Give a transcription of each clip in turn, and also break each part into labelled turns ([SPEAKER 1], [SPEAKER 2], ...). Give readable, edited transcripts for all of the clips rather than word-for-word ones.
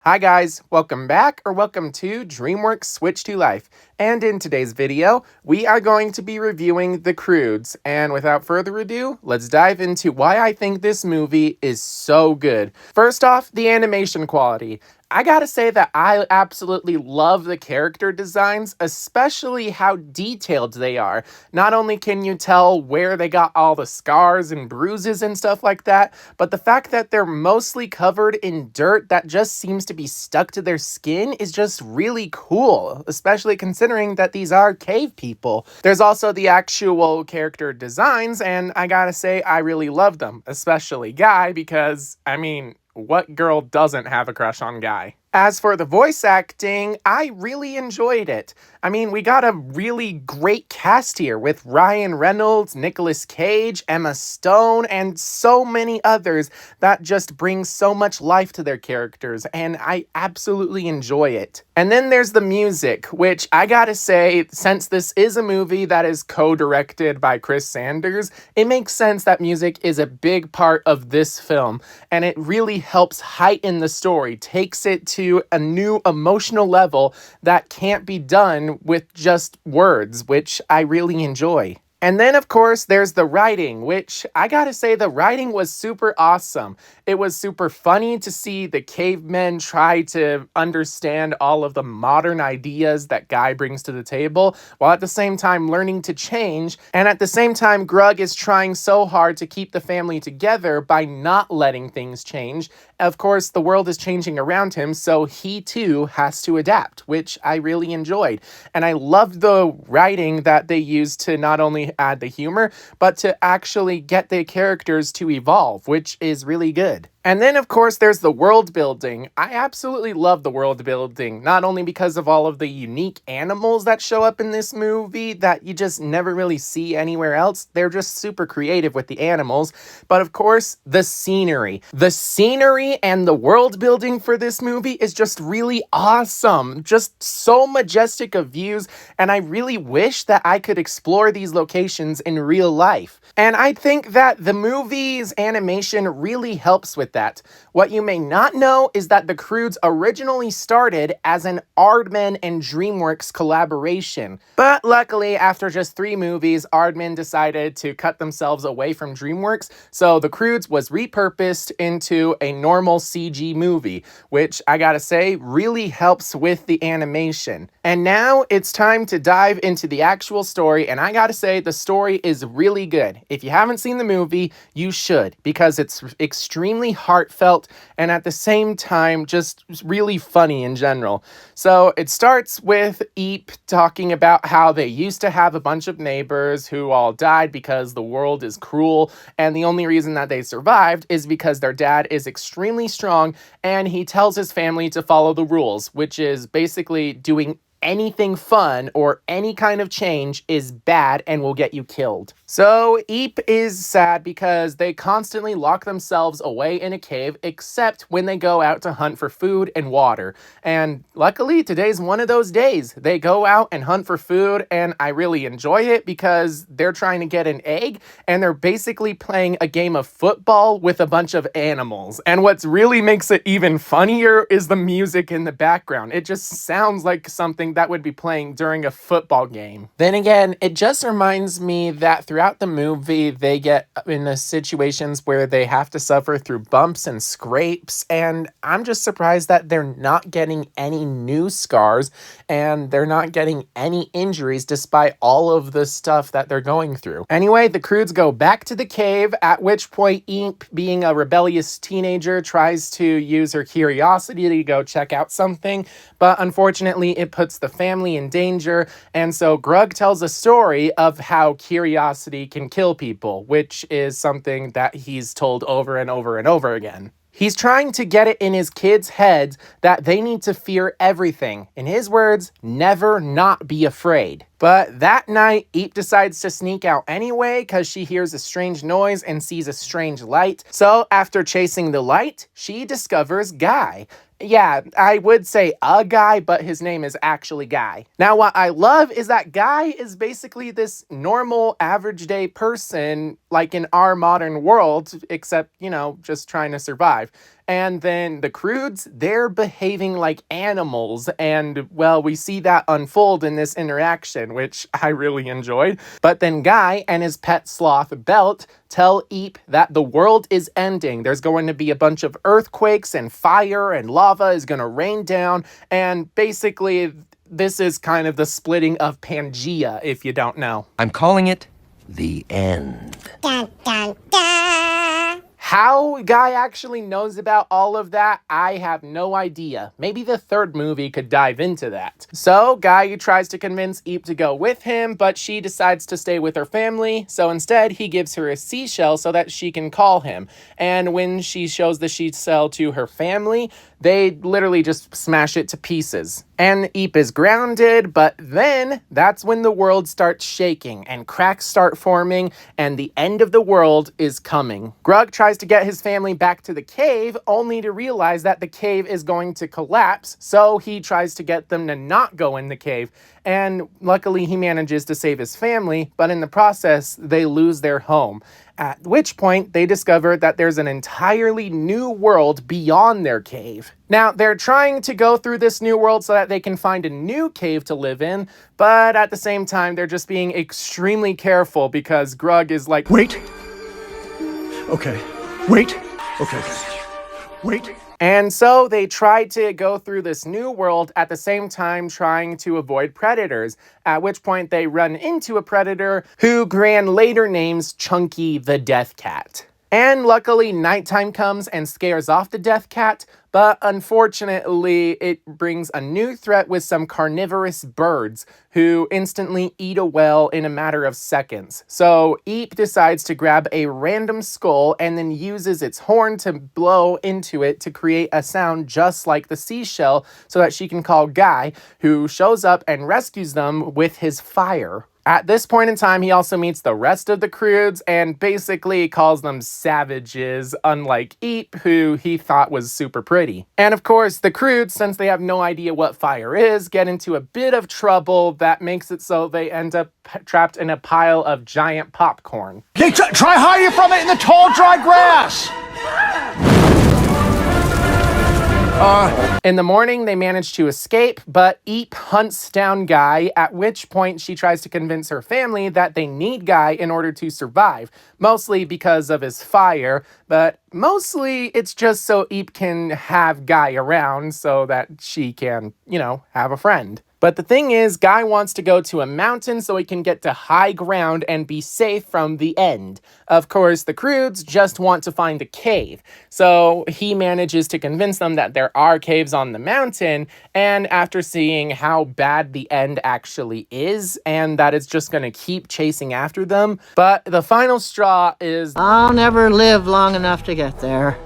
[SPEAKER 1] Hi guys, welcome back or welcome to DreamWorks Switch to Life. And in today's video, we are going to be reviewing The Croods. And without further ado, let's dive into why I think this movie is so good. First off, the animation quality. I gotta say that I absolutely love the character designs, especially how detailed they are. Not only can you tell where they got all the scars and bruises and stuff like that, but the fact that they're mostly covered in dirt that just seems to be stuck to their skin is just really cool, especially considering that these are cave people. There's also the actual character designs, and I gotta say I really love them, especially Guy, because, what girl doesn't have a crush on Guy? As for the voice acting, I really enjoyed it. We got a really great cast here with Ryan Reynolds, Nicolas Cage, Emma Stone, and so many others that just bring so much life to their characters, and I absolutely enjoy it. And then there's the music, which I gotta say, since this is a movie that is co-directed by Chris Sanders, it makes sense that music is a big part of this film, and it really helps heighten the story, takes it to a new emotional level that can't be done with just words, which I really enjoy. And then, of course, there's the writing, which I gotta say the writing was super awesome. It was super funny to see the cavemen try to understand all of the modern ideas that Guy brings to the table, while at the same time learning to change. And at the same time, Grug is trying so hard to keep the family together by not letting things change. Of course, the world is changing around him, so he too has to adapt, which I really enjoyed. And I loved the writing that they used to not only add the humor, but to actually get the characters to evolve, which is really good. And then, of course, there's the world building. I absolutely love the world building, not only because of all of the unique animals that show up in this movie that you just never really see anywhere else. They're just super creative with the animals. But of course, the scenery. The scenery and the world building for this movie is just really awesome. Just so majestic of views, and I really wish that I could explore these locations in real life. And I think that the movie's animation really helps with that. What you may not know is that the Croods originally started as an Aardman and DreamWorks collaboration. But luckily, after just 3 movies, Aardman decided to cut themselves away from DreamWorks, so the Croods was repurposed into a normal CG movie, which I gotta say really helps with the animation. And now it's time to dive into the actual story, and I gotta say the story is really good. If you haven't seen the movie, you should, because it's extremely heartfelt and at the same time just really funny in general. So it starts with Eep talking about how they used to have a bunch of neighbors who all died because the world is cruel, and the only reason that they survived is because their dad is extremely strong and he tells his family to follow the rules, which is basically doing anything fun or any kind of change is bad and will get you killed. So Eep is sad because they constantly lock themselves away in a cave except when they go out to hunt for food and water. And luckily today's one of those days. They go out and hunt for food, and I really enjoy it because they're trying to get an egg and they're basically playing a game of football with a bunch of animals. And what really makes it even funnier is the music in the background. It just sounds like something that would be playing during a football game. Then again, it just reminds me that throughout the movie, they get in the situations where they have to suffer through bumps and scrapes, and I'm just surprised that they're not getting any new scars and they're not getting any injuries despite all of the stuff that they're going through. Anyway, the Croods go back to the cave, at which point Eep, being a rebellious teenager, tries to use her curiosity to go check out something, but unfortunately it puts the family in danger, and so Grug tells a story of how curiosity can kill people, which is something that he's told over and over and over again. He's trying to get it in his kids' heads that they need to fear everything. In his words, never not be afraid. But that night, Eep decides to sneak out anyway because she hears a strange noise and sees a strange light. So after chasing the light, she discovers Guy. Yeah, I would say a guy, but his name is actually Guy. Now, what I love is that Guy is basically this normal, average day person, like in our modern world, except, just trying to survive. And then the Croods, they're behaving like animals. And, well, we see that unfold in this interaction, which I really enjoyed. But then Guy and his pet sloth, Belt, tell Eep that the world is ending. There's going to be a bunch of earthquakes and fire and lava is going to rain down. And basically, this is kind of the splitting of Pangea, if you don't know.
[SPEAKER 2] I'm calling it the end.
[SPEAKER 3] Dun, dun, dun.
[SPEAKER 1] How Guy actually knows about all of that, I have no idea. Maybe the third movie could dive into that. So Guy tries to convince Eep to go with him, but she decides to stay with her family. So instead, he gives her a seashell so that she can call him. And when she shows the seashell to her family, they literally just smash it to pieces. And Eep is grounded, but then that's when the world starts shaking and cracks start forming and the end of the world is coming. Grug tries to get his family back to the cave only to realize that the cave is going to collapse, so he tries to get them to not go in the cave. And luckily he manages to save his family, but in the process they lose their home. At which point, they discover that there's an entirely new world beyond their cave. Now, they're trying to go through this new world so that they can find a new cave to live in, but at the same time, they're just being extremely careful because Grug is like,
[SPEAKER 4] Wait. Okay. Wait. Okay. Wait.
[SPEAKER 1] And so they try to go through this new world at the same time trying to avoid predators, at which point they run into a predator who Gran later names Chunky the Death Cat. And luckily, nighttime comes and scares off the Death Cat, but unfortunately, it brings a new threat with some carnivorous birds who instantly eat a whale in a matter of seconds. So Eep decides to grab a random skull and then uses its horn to blow into it to create a sound just like the seashell so that she can call Guy, who shows up and rescues them with his fire. At this point in time, he also meets the rest of the Croods and basically calls them savages, unlike Eep, who he thought was super pretty. And of course, the Croods, since they have no idea what fire is, get into a bit of trouble that makes it so they end up trapped in a pile of giant popcorn.
[SPEAKER 4] Hey, try hiding from it in the tall, dry grass!
[SPEAKER 1] In the morning, they manage to escape, but Eep hunts down Guy, at which point she tries to convince her family that they need Guy in order to survive, mostly because of his fire, but mostly it's just so Eep can have Guy around so that she can, have a friend. But the thing is, Guy wants to go to a mountain so he can get to high ground and be safe from the end. Of course, the Croods just want to find a cave. So he manages to convince them that there are caves on the mountain, and after seeing how bad the end actually is, and that it's just going to keep chasing after them, but the final straw is,
[SPEAKER 5] I'll never live long enough to get there.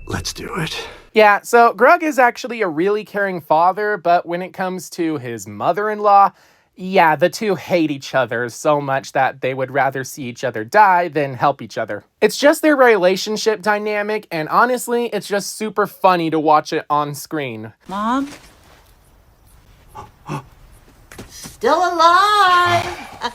[SPEAKER 4] Let's do it.
[SPEAKER 1] Yeah, so Grug is actually a really caring father, but when it comes to his mother-in-law, yeah, the two hate each other so much that they would rather see each other die than help each other. It's just their relationship dynamic, and honestly, it's just super funny to watch it on screen.
[SPEAKER 5] Mom? Still alive!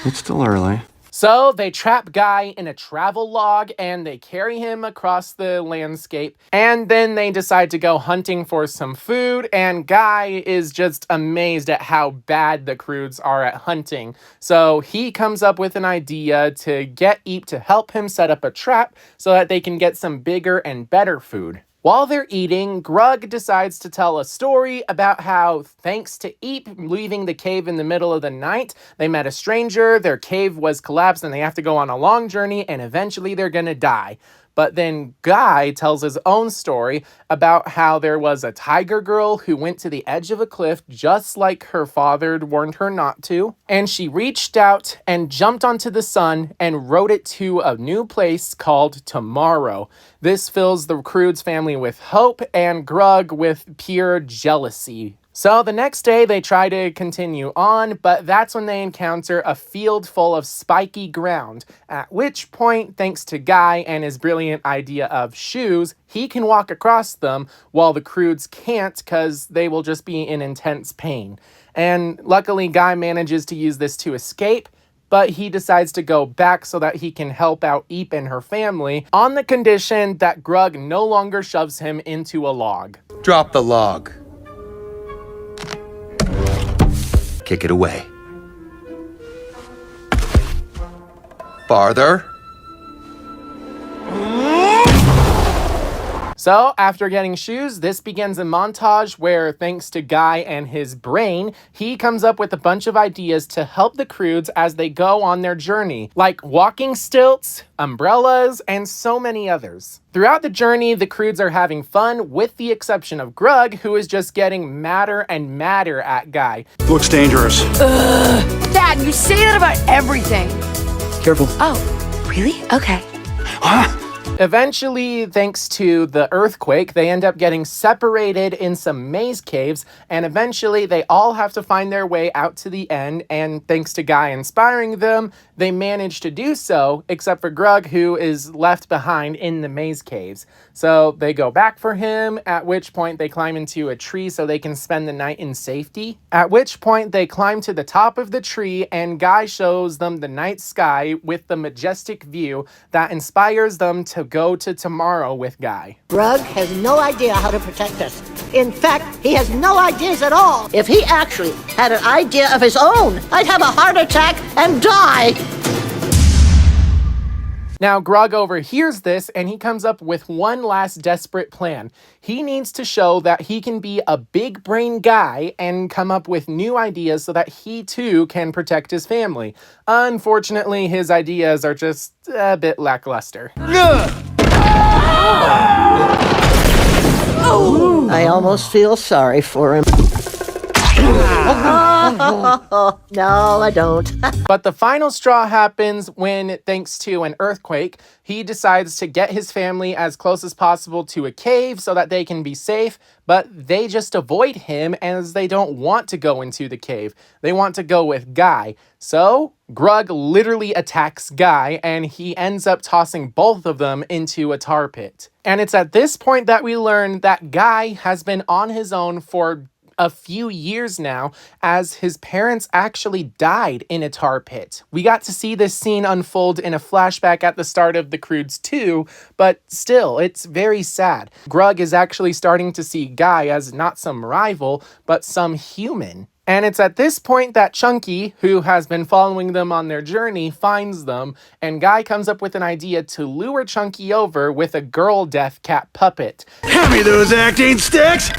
[SPEAKER 4] It's still early.
[SPEAKER 1] So they trap Guy in a travel log and they carry him across the landscape, and then they decide to go hunting for some food, and Guy is just amazed at how bad the Croods are at hunting. So he comes up with an idea to get Eep to help him set up a trap so that they can get some bigger and better food. While they're eating, Grug decides to tell a story about how, thanks to Eep leaving the cave in the middle of the night, they met a stranger, their cave was collapsed, and they have to go on a long journey, and eventually they're gonna die. But then Guy tells his own story about how there was a tiger girl who went to the edge of a cliff just like her father warned her not to. And she reached out and jumped onto the sun and rode it to a new place called Tomorrow. This fills the Croods family with hope and Grug with pure jealousy. So the next day they try to continue on, but that's when they encounter a field full of spiky ground, at which point, thanks to Guy and his brilliant idea of shoes, he can walk across them while the Croods can't because they will just be in intense pain. And luckily Guy manages to use this to escape, but he decides to go back so that he can help out Eep and her family on the condition that Grug no longer shoves him into a log.
[SPEAKER 2] Drop the log. Kick it away. Farther.
[SPEAKER 1] So, after getting shoes, this begins a montage where, thanks to Guy and his brain, he comes up with a bunch of ideas to help the Croods as they go on their journey, like walking stilts, umbrellas, and so many others. Throughout the journey, the Croods are having fun, with the exception of Grug, who is just getting madder and madder at Guy.
[SPEAKER 4] Looks dangerous.
[SPEAKER 6] Dad, you say that about everything.
[SPEAKER 4] Careful.
[SPEAKER 6] Oh, really? Okay.
[SPEAKER 1] Eventually, thanks to the earthquake, they end up getting separated in some maze caves, and eventually they all have to find their way out to the end, and thanks to Guy inspiring them, they manage to do so, except for Grug, who is left behind in the maze caves. So they go back for him, at which point they climb into a tree so they can spend the night in safety, at which point they climb to the top of the tree, and Guy shows them the night sky with the majestic view that inspires them to go to tomorrow with Guy.
[SPEAKER 5] Grug has no idea how to protect us. In fact, he has no ideas at all. If he actually had an idea of his own, I'd have a heart attack and die.
[SPEAKER 1] Now, Grug overhears this, and he comes up with one last desperate plan. He needs to show that he can be a big brain guy and come up with new ideas so that he too can protect his family. Unfortunately, his ideas are just a bit lackluster.
[SPEAKER 5] I almost feel sorry for him. No, I don't.
[SPEAKER 1] But the final straw happens when, thanks to an earthquake, he decides to get his family as close as possible to a cave so that they can be safe, but they just avoid him as they don't want to go into the cave. They want to go with Guy. So, Grug literally attacks Guy, and he ends up tossing both of them into a tar pit. And it's at this point that we learn that Guy has been on his own for a few years now, as his parents actually died in a tar pit. We got to see this scene unfold in a flashback at the start of The Croods 2, but still, it's very sad. Grug is actually starting to see Guy as not some rival, but some human. And it's at this point that Chunky, who has been following them on their journey, finds them, and Guy comes up with an idea to lure Chunky over with a girl death cat puppet.
[SPEAKER 4] Hand me those acting sticks!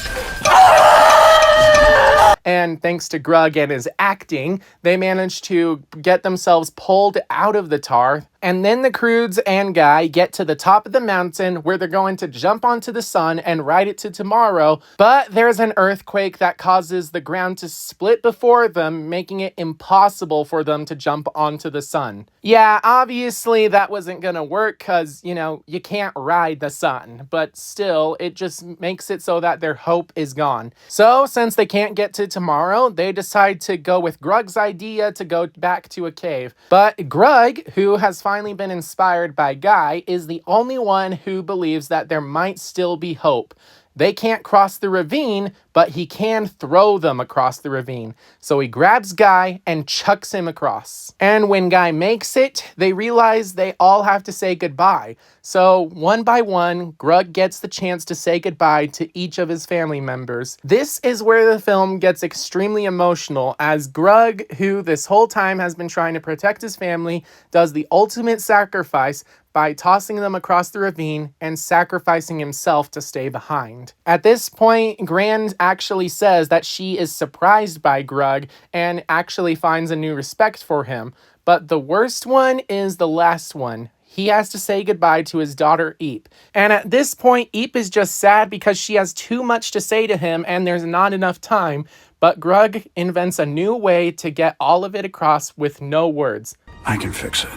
[SPEAKER 1] And thanks to Grug and his acting, they manage to get themselves pulled out of the tar. And then the Croods and Guy get to the top of the mountain where they're going to jump onto the sun and ride it to tomorrow. But there's an earthquake that causes the ground to split before them, making it impossible for them to jump onto the sun. Yeah, obviously that wasn't gonna work because, you can't ride the sun. But still, it just makes it so that their hope is gone. So, since they can't get to tomorrow, they decide to go with Grug's idea to go back to a cave. But Grug, who has finally been inspired by Guy, is the only one who believes that there might still be hope. They can't cross the ravine, but he can throw them across the ravine. So he grabs Guy and chucks him across. And when Guy makes it, they realize they all have to say goodbye. So one by one, Grug gets the chance to say goodbye to each of his family members. This is where the film gets extremely emotional, as Grug, who this whole time has been trying to protect his family, does the ultimate sacrifice by tossing them across the ravine and sacrificing himself to stay behind. At this point, Grand actually says that she is surprised by Grug and actually finds a new respect for him. But the worst one is the last one. He has to say goodbye to his daughter, Eep. And at this point, Eep is just sad because she has too much to say to him and there's not enough time. But Grug invents a new way to get all of it across with no words.
[SPEAKER 4] I can fix it.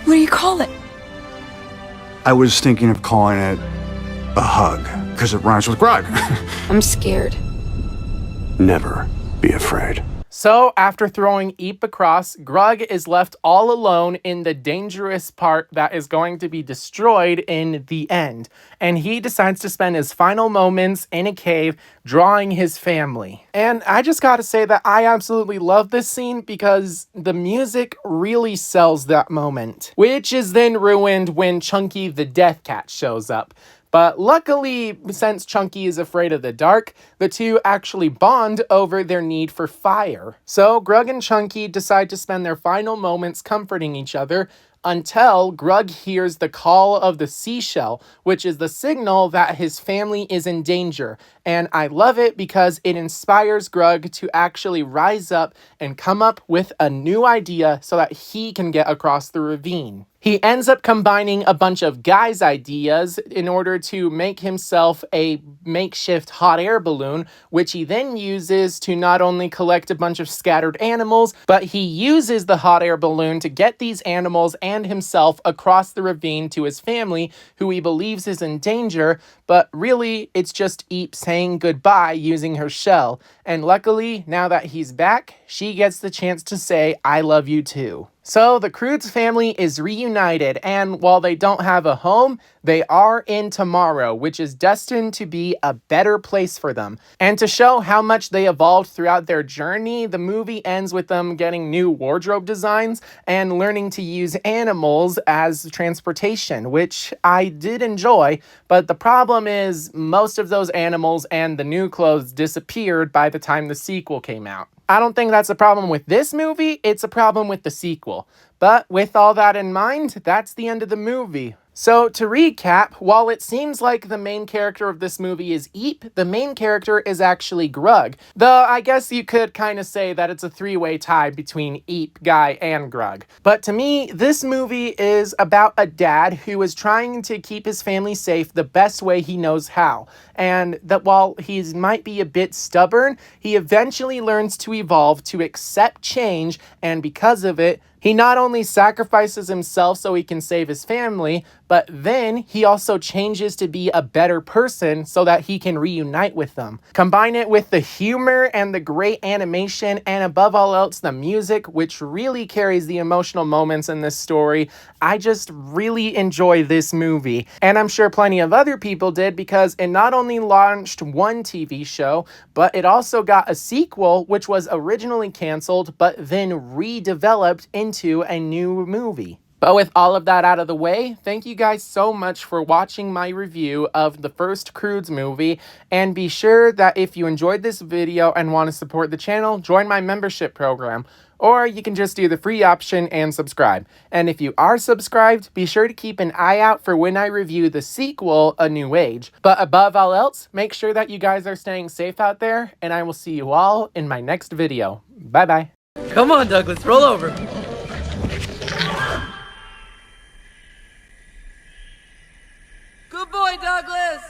[SPEAKER 6] What do you call it?
[SPEAKER 4] I was thinking of calling it a hug, because it rhymes with Grug.
[SPEAKER 6] I'm scared.
[SPEAKER 4] Never be afraid.
[SPEAKER 1] So, after throwing Eep across, Grug is left all alone in the dangerous part that is going to be destroyed in the end. And he decides to spend his final moments in a cave drawing his family. And I just gotta say that I absolutely love this scene because the music really sells that moment, which is then ruined when Chunky the Death Cat shows up. But luckily, since Chunky is afraid of the dark, the two actually bond over their need for fire. So Grug and Chunky decide to spend their final moments comforting each other until Grug hears the call of the seashell, which is the signal that his family is in danger. And I love it because it inspires Grug to actually rise up and come up with a new idea so that he can get across the ravine. He ends up combining a bunch of guys' ideas in order to make himself a makeshift hot air balloon, which he then uses to not only collect a bunch of scattered animals, but he uses the hot air balloon to get these animals and himself across the ravine to his family, who he believes is in danger, but really it's just Eep saying goodbye using her shell. And luckily, now that he's back, she gets the chance to say, "I love you too." So the Croods family is reunited, and while they don't have a home, they are in tomorrow, which is destined to be a better place for them. And to show how much they evolved throughout their journey, the movie ends with them getting new wardrobe designs and learning to use animals as transportation, which I did enjoy, but the problem is most of those animals and the new clothes disappeared by the time the sequel came out. I don't think that's a problem with this movie, it's a problem with the sequel. But with all that in mind, that's the end of the movie. So to recap, while it seems like the main character of this movie is Eep, the main character is actually Grug. Though I guess you could kind of say that it's a three-way tie between Eep, Guy, and Grug. But to me, this movie is about a dad who is trying to keep his family safe the best way he knows how. And that while he might be a bit stubborn, he eventually learns to evolve to accept change, and because of it, he not only sacrifices himself so he can save his family, but then he also changes to be a better person so that he can reunite with them. Combine it with the humor and the great animation, and above all else, the music, which really carries the emotional moments in this story. I just really enjoy this movie. And I'm sure plenty of other people did, because it not only launched one TV show, but it also got a sequel, which was originally canceled, but then redeveloped into a new movie. But with all of that out of the way, thank you guys so much for watching my review of the first Croods movie, and be sure that if you enjoyed this video and want to support the channel, join my membership program, or you can just do the free option and subscribe. And if you are subscribed, be sure to keep an eye out for when I review the sequel, A New Age. But above all else, make sure that you guys are staying safe out there, and I will see you all in my next video. Bye bye.
[SPEAKER 7] Come on, Douglas, roll over. Good boy, Douglas!